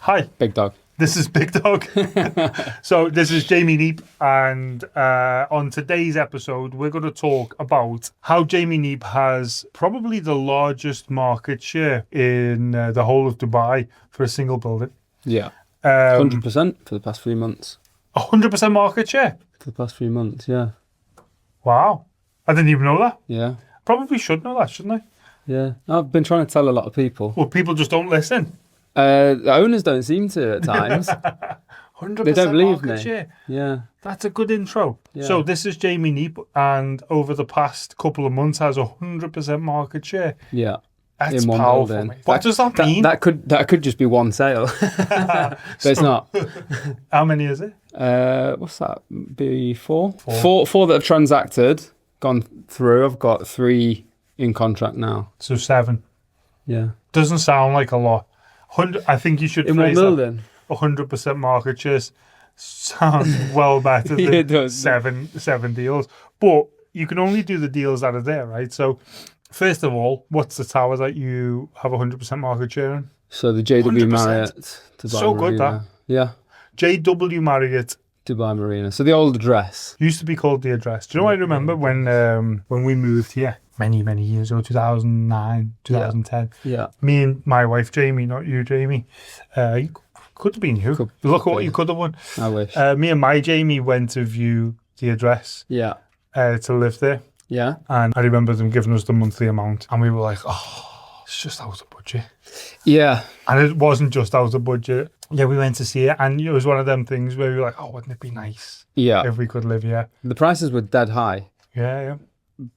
Hi, Big dog. this is Big Dog. So this is Jamie Neep, and on today's episode, we're going to talk about how Jamie Neep has probably the largest market share in the whole of Dubai for a single building. Yeah. 100% for the past 3 months. 100% market share. For the past 3 months, yeah. Wow, I didn't even know that. Yeah. Probably should know that, shouldn't I? Yeah. I've been trying to tell a lot of people. Well, people just don't listen. The owners don't seem to at times. 100% They don't believe market me. share. Yeah. That's a good intro. Yeah. So this is Jamie Neep, and over the past couple of months has 100% market share. Yeah. That's In one powerful, building. mate. What does that mean? That could just be one sale. But it's not. How many is it? What's that? Be four? Four that have transacted, gone through. I've got 3 in contract now. So 7. Yeah. Doesn't sound like a lot. I think you should In one phrase that building. 100% market share sounds well better Yeah, it than does. seven deals. But you can only do the deals that are there, right? So first of all, what's the tower that you have 100% market share in? So the JW 100%. Marriott Dubai So good, Marina. Yeah. JW Marriott Dubai Marina. So the old address. used to be called the address. Do you know what I remember when we moved here many years ago, 2009, 2010? Yeah. Me and my wife Jamie, not you, Jamie. You could have been you. Look at what you could have won. I wish. Me and my Jamie went to view the address Yeah. to live there, Yeah. and I remember them giving us the monthly amount, and we were like, "Oh, it's just out of budget." Yeah. And it wasn't just out of budget. Yeah, we went to see it, and it was one of them things where we were like, "Oh, wouldn't it be nice Yeah. if we could live here?" The prices were dead high. Yeah.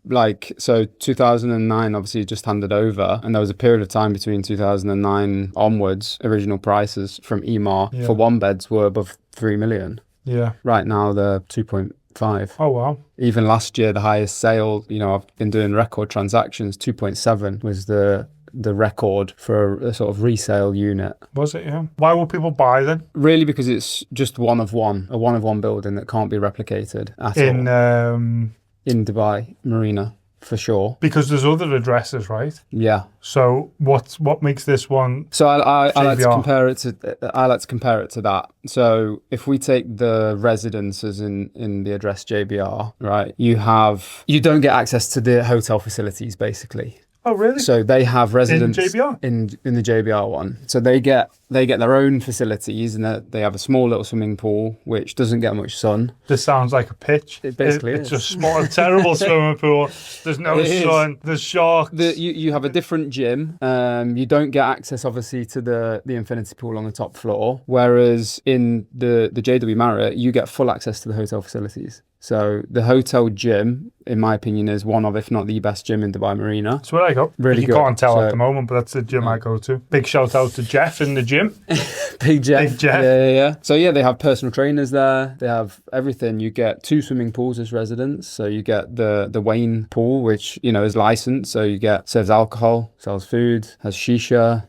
Like, so 2009 obviously just handed over, and there was a period of time between 2009 onwards, original prices from EMAR Yeah. for one beds were above 3 million. Yeah. Right now they're 2.5. Oh wow. Even last year, the highest sale, I've been doing record transactions, 2.7 was the record for a sort of resale unit. Was it? Yeah. Why would people buy then? Really, because it's just a one of one building that can't be replicated at all. In Dubai Marina, for sure. Because there's other addresses, right? Yeah. So what makes this one? So I like to JVR? compare it to that. So if we take the residences in the address JBR, right, you don't get access to the hotel facilities basically. Oh really? So they have residents JBR? in the JBR one. So they get their own facilities, and they have a small little swimming pool which doesn't get much sun. This sounds like a pitch. It basically It's is. just small, terrible swimming pool. There's no It is. sun. There's sharks. You have a different gym. You don't get access, obviously, to the infinity pool on the top floor. Whereas in the JW Marriott, you get full access to the hotel facilities. So the hotel gym, in my opinion, is one of, if not the best gym in Dubai Marina. That's where I go. Really you good. can't tell So- at the moment, but that's the gym I go to. Big shout out to Jeff in the gym. Big Jeff. Big Jeff. Yeah. So yeah, they have personal trainers there. They have everything. You get 2 swimming pools as residents. So you get the Wayne pool, which is licensed. So you serves alcohol, sells food, has shisha,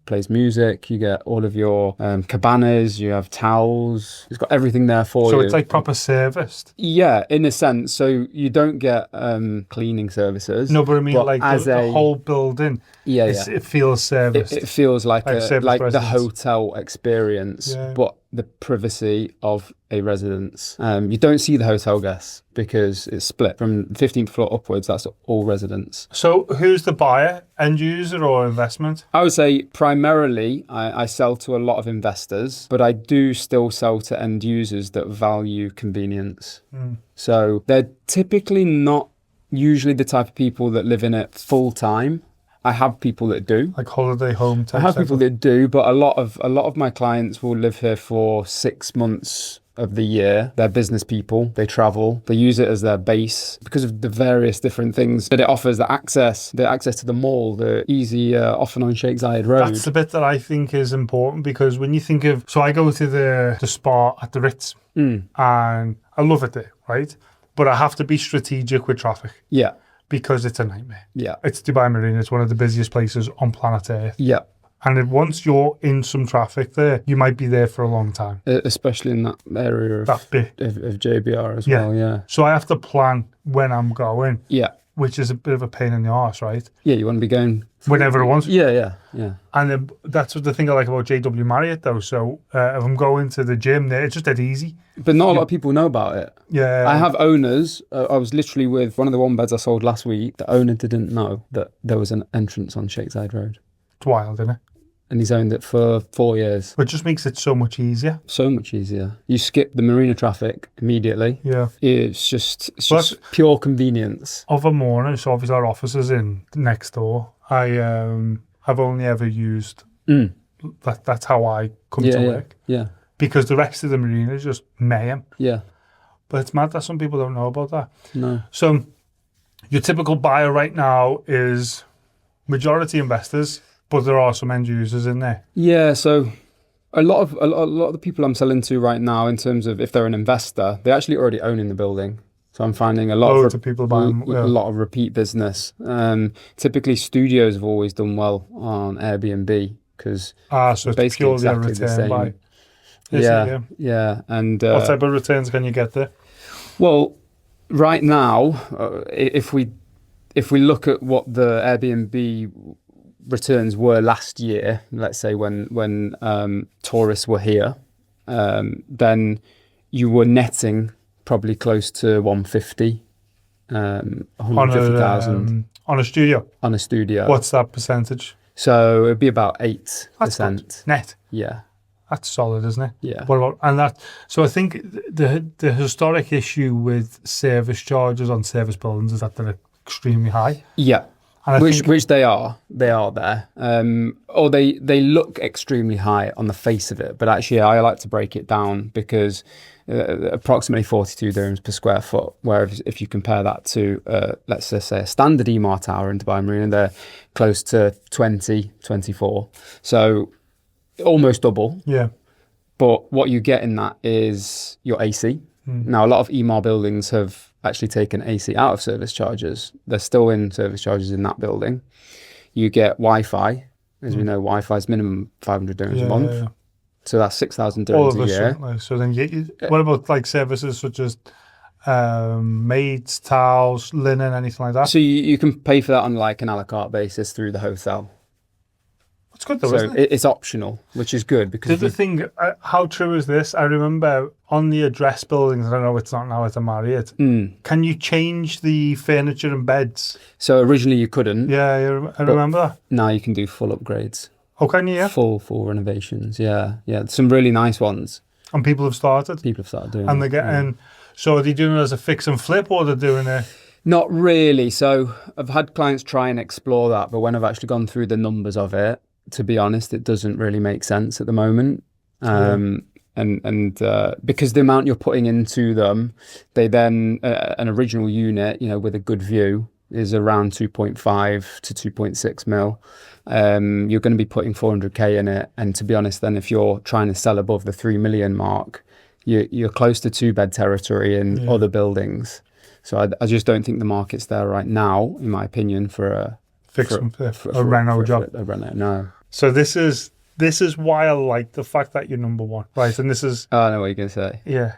plays music. You get all of your cabanas. You have towels. It's got everything there for So you. it's like proper serviced. Yeah, in a sense. So you don't get cleaning services. No, but I mean, like as the whole building, yeah. it feels serviced. It feels like service the residence. hotel experience, Yeah. but the privacy of a residence. You don't see the hotel guests because it's split from the 15th floor upwards. That's all residents. So who's the buyer? End user or investment? I would say primarily I sell to a lot of investors, but I do still sell to end users that value convenience. So they're typically not usually the type of people that live in it full time. I have people that do. Like holiday home type. I have setup? people that do, but a lot of my clients will live here for 6 months of the year. They're business people. They travel. They use it as their base because of the various different things that it offers. The access to the mall, the easy often on Sheikh Zayed Road. That's the bit that I think is important, because when you think of, so I go to the spa at the Ritz and I love it there, right? But I have to be strategic with traffic. Yeah. Because it's a nightmare. Yeah. It's Dubai Marina. It's one of the busiest places on planet Earth. Yeah. And once you're in some traffic there, you might be there for a long time. Especially in that area of That bit. of JBR as well, yeah. So I have to plan when I'm going. Yeah. which is a bit of a pain in the arse, right? Yeah, you want to be going Whenever it wants. Yeah. And then that's what the thing I like about JW Marriott, though. So if I'm going to the gym there, it's just dead easy. But not a lot of people know about it. Yeah. I have owners. I was literally with one of the one beds I sold last week. The owner didn't know that there was an entrance on Sheikh Zayed Road. It's wild, isn't it? And he's owned it for 4 years. But it just makes it so much easier. So much easier. You skip the marina traffic immediately. Yeah. It's just pure convenience. Of a morning, so obviously our office is in next door. I've only ever used that. That's how I come to work. Yeah. Because the rest of the marina is just mayhem. Yeah. But it's mad that some people don't know about that. No. So your typical buyer right now is majority investors, but there are some end users in there. Yeah. So a lot of the people I'm selling to right now, in terms of if they're an investor, they actually already own in the building. So I'm finding a lot of people buying a lot of repeat business. Typically, studios have always done well on Airbnb because so it's basically purely exactly a return the same. buy. Yeah. And what type of returns can you get there? Well, right now, if we look at what the Airbnb returns were last year, let's say when tourists were here, then you were netting probably close to 150, 150,000 on a studio. On a studio. What's that percentage? So it'd be about 8%. That's good. Net. Yeah. That's solid, isn't it? Yeah. What about, and that? So I think the historic issue with service charges on service buildings is that they're extremely high. Yeah. And which they are there, or they look extremely high on the face of it, but actually I like to break it down because approximately 42 dirhams per square foot, where if you compare that to let's just say a standard Emaar tower in Dubai Marina, they're close to 20, 24, so almost double. Yeah. But what you get in that is your AC. Now a lot of Emaar buildings have actually taken AC out of service charges. They're still in service charges in that building. You get Wi-Fi. As we know, Wi-Fi is minimum 500 dirhams a month. Yeah. So that's 6,000 dirhams a year. Certainly. So then what about like services such as maids, towels, linen, anything like that? So you can pay for that on like an a la carte basis through the hotel. It's good though, isn't it? It's optional, which is good because the thing, how true is this? I remember on the address buildings, I know it's not now at a Marriott, can you change the furniture and beds? So originally you couldn't. Yeah, I remember that. Now you can do full upgrades. Oh, can you? Yeah? Full renovations, yeah. Some really nice ones. And people have started? People have started doing and they're getting, so are they doing it as a fix and flip, or they're doing it? Not really. So I've had clients try and explore that, but when I've actually gone through the numbers of it, to be honest, it doesn't really make sense at the moment. And because the amount you're putting into them, they then, an original unit, with a good view is around 2.5 to 2.6 mil. You're going to be putting 400k in it. And to be honest, then if you're trying to sell above the 3 million mark, you're close to 2-bed territory in other buildings. So I just don't think the market's there right now, in my opinion, for a reno job. A reno, no. So this is why I like the fact that you're number one, right? And this is... I know what you're going to say. Yeah,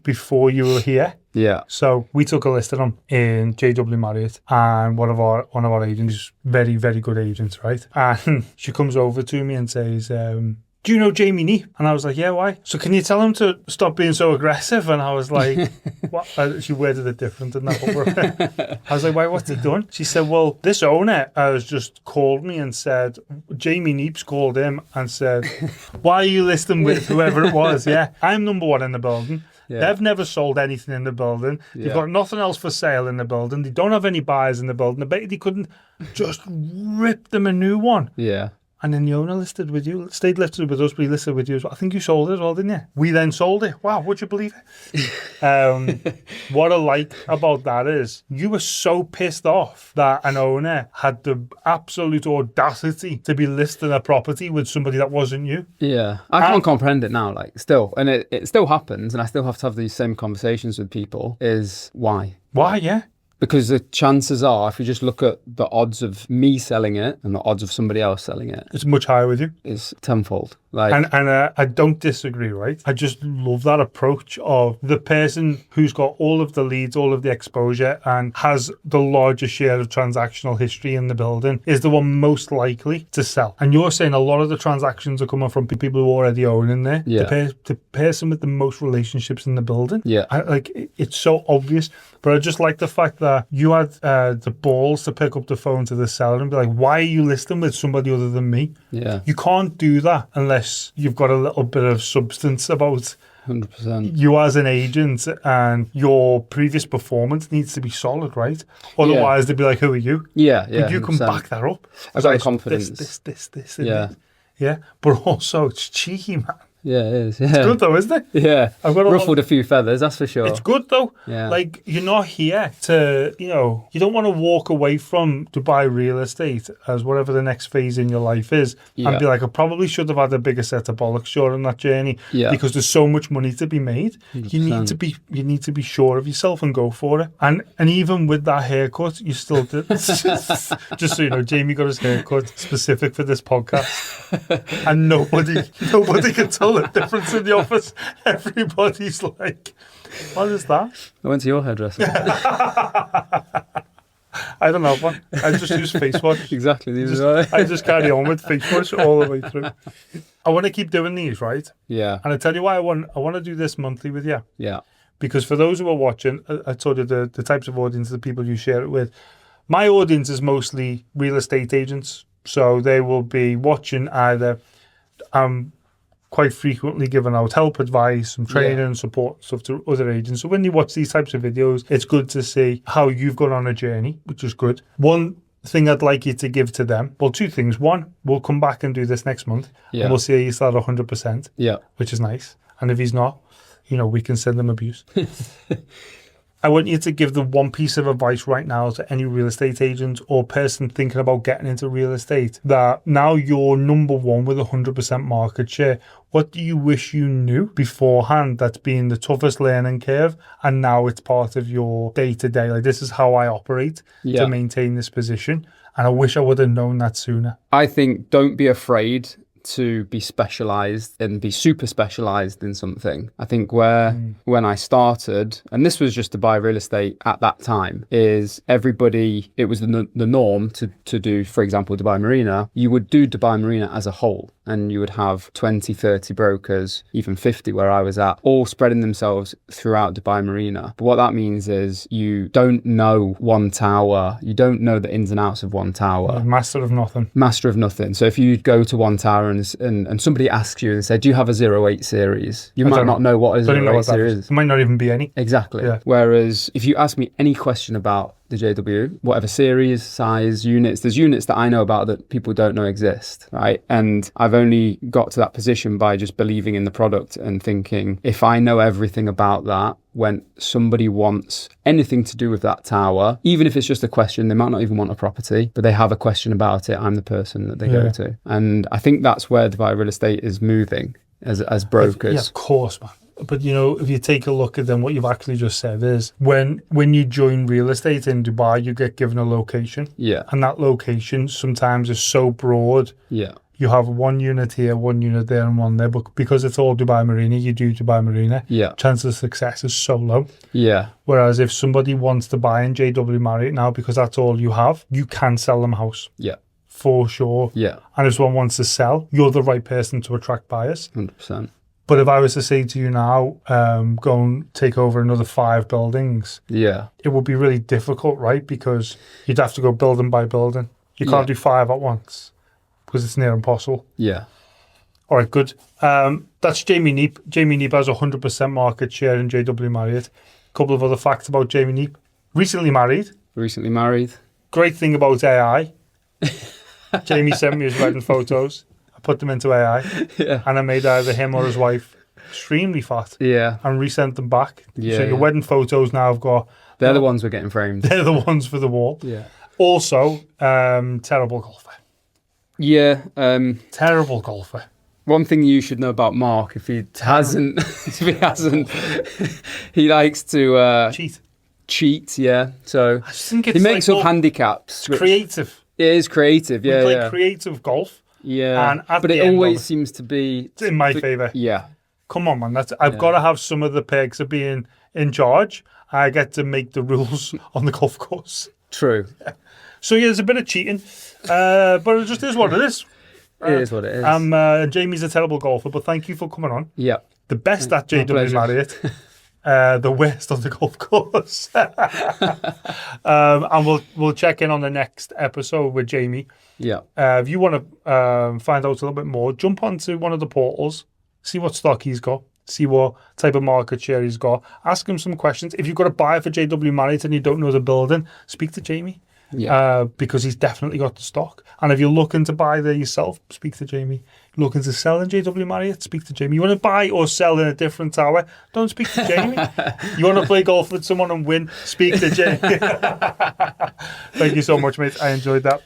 before you were here. Yeah. So we took a listing on in JW Marriott, and one of our agents, very, very good agents, right? And she comes over to me and says, do you know Jamie Neep? And I was like, yeah, why? So can you tell him to stop being so aggressive? And I was like, what? She worded it different than that. I was like, why? What's he done? She said, well, this owner has just called me and said, Jamie Neep's called him and said, why are you listing with whoever it was? Yeah, I'm number one in the building. Yeah. They've never sold anything in the building. They've got nothing else for sale in the building. They don't have any buyers in the building. They couldn't just rip them a new one. Yeah. And then the owner stayed listed with us, but he listed with you as well. I think you sold it as well, didn't you? We then sold it. Wow, would you believe it? What I like about that is you were so pissed off that an owner had the absolute audacity to be listing a property with somebody that wasn't you. Yeah, I can't comprehend it now, still. And it still happens, and I still have to have these same conversations with people, is why? Why, yeah. Because the chances are, if you just look at the odds of me selling it and the odds of somebody else selling it, it's much higher with you. It's tenfold. Like, And I don't disagree, right? I just love that approach of the person who's got all of the leads, all of the exposure, and has the largest share of transactional history in the building is the one most likely to sell. And you're saying a lot of the transactions are coming from people who already own in there. Yeah. The person with the most relationships in the building. Yeah. It's so obvious. But I just like the fact that you had the balls to pick up the phone to the seller and be like, why are you listing with somebody other than me? yeah, You can't do that unless you've got a little bit of substance about 100%. you as an agent, and your previous performance needs to be solid, right? Otherwise, they'd be like, who are you? Yeah, yeah. But you can 100%. back that up. I've got the Like, confidence. This, Yeah. yeah. But also, it's cheeky, man. Yeah, it is. Yeah. It's good though, isn't it? Yeah. I've got Ruffled a few feathers, that's for sure. It's good though. Yeah. Like, you're not here to, you don't want to walk away from Dubai real estate as whatever the next phase in your life is and be like, I probably should have had a bigger set of bollocks during that journey because there's so much money to be made. 100%. You need to be sure of yourself and go for it. And even with that haircut, you still did. Just so you know, Jamie got his haircut specific for this podcast. And nobody can tell the difference in the office. Everybody's like, what is that? I went to your hairdresser. I don't have one. I just use face wash. Exactly. I just carry on with face wash all the way through. I want to keep doing these, right? Yeah. And I tell you why I want to do this monthly with you. Yeah. Because for those who are watching, I told you the types of audience, the people you share it with. My audience is mostly real estate agents. So they will be watching either quite frequently giving out help, advice, and training and support stuff to other agents. So when you watch these types of videos, it's good to see how you've gone on a journey, which is good. One thing I'd like you to give to them, well, two things. One, we'll come back and do this next month, and we'll see he's at 100%, which is nice. And if he's not, we can send him abuse. I want you to give the one piece of advice right now to any real estate agent or person thinking about getting into real estate, that now you're number one with 100% market share. What do you wish you knew beforehand that's been the toughest learning curve, and now it's part of your day-to-day? Like, this is how I operate to maintain this position. And I wish I would have known that sooner. I think don't be afraid to be specialized and be super specialized in something. I think when I started, and this was just to buy real estate at that time, is everybody, it was the norm to do, for example, Dubai Marina. You would do Dubai Marina as a whole, and you would have 20, 30 brokers, even 50 where I was at, all spreading themselves throughout Dubai Marina. But what that means is you don't know one tower, you don't know the ins and outs of one tower. Master of nothing. Master of nothing. So if you go to one tower and somebody asks you and say, do you have a 08 series? You might not know what a 08 series is. There might not even be any. Exactly. Yeah. Whereas if you ask me any question about the JW, whatever series, size, units, there's units that I know about that people don't know exist, right? And I've only got to that position by just believing in the product and thinking, if I know everything about that, when somebody wants anything to do with that tower, even if it's just a question, they might not even want a property, but they have a question about it, I'm the person that they go to. And I think that's where Dubai real estate is moving as brokers. Yeah, of course, man. But if you take a look at then what you've actually just said is when you join real estate in Dubai, you get given a location. Yeah. And that location sometimes is so broad. Yeah. You have one unit here, one unit there, and one there. But because it's all Dubai Marina, you do Dubai Marina. Yeah. Chance of success is so low. Yeah. Whereas if somebody wants to buy in JW Marriott now, because that's all you have, you can sell them a house. Yeah. For sure. Yeah. And if someone wants to sell, you're the right person to attract buyers. 100%. But if I was to say to you now, go and take over another 5 buildings, it would be really difficult, right? Because you'd have to go building by building. You can't do 5 at once because it's near impossible. Yeah. All right, good. That's Jamie Neep. Jamie Neep has 100% market share in JW Marriott. A couple of other facts about Jamie Neep. Recently married. Great thing about AI. Jamie sent me his wedding photos. Put them into AI, and I made either him or his wife extremely fat, and resent them back. So your wedding photos now have got... They're the ones we're getting framed. They're the ones for the wall. Yeah. Also, terrible golfer. Yeah. Terrible golfer. One thing you should know about Mark, if he hasn't, he likes to... Cheat, yeah. So I just think he makes up handicaps. Creative. It is creative, we play creative golf. Yeah, And at but the it end of always it, seems to be it's in my favour. Yeah, Come on, man. I've got to have some of the perks of being in charge. I get to make the rules on the golf course. true. So yeah, there's a bit of cheating, but it just is what it is. It is what it is. Jamie's a terrible golfer, but thank you for coming on. Yeah, The best at my JW pleasure. Marriott, the worst on the golf course. And we'll check in on the next episode with Jamie. Yeah, If you want to find out a little bit more, jump onto one of the portals, see what stock he's got, see what type of market share he's got, ask him some questions. If you've got a buyer for JW Marriott and you don't know the building, speak to Jamie. yeah. Because he's definitely got the stock. And if you're looking to buy there yourself, speak to Jamie. Looking to sell in JW Marriott, speak to Jamie. You want to buy or sell in a different tower, don't speak to Jamie. You want to play golf with someone and win, speak to Jamie. Thank you so much, mate. I enjoyed that.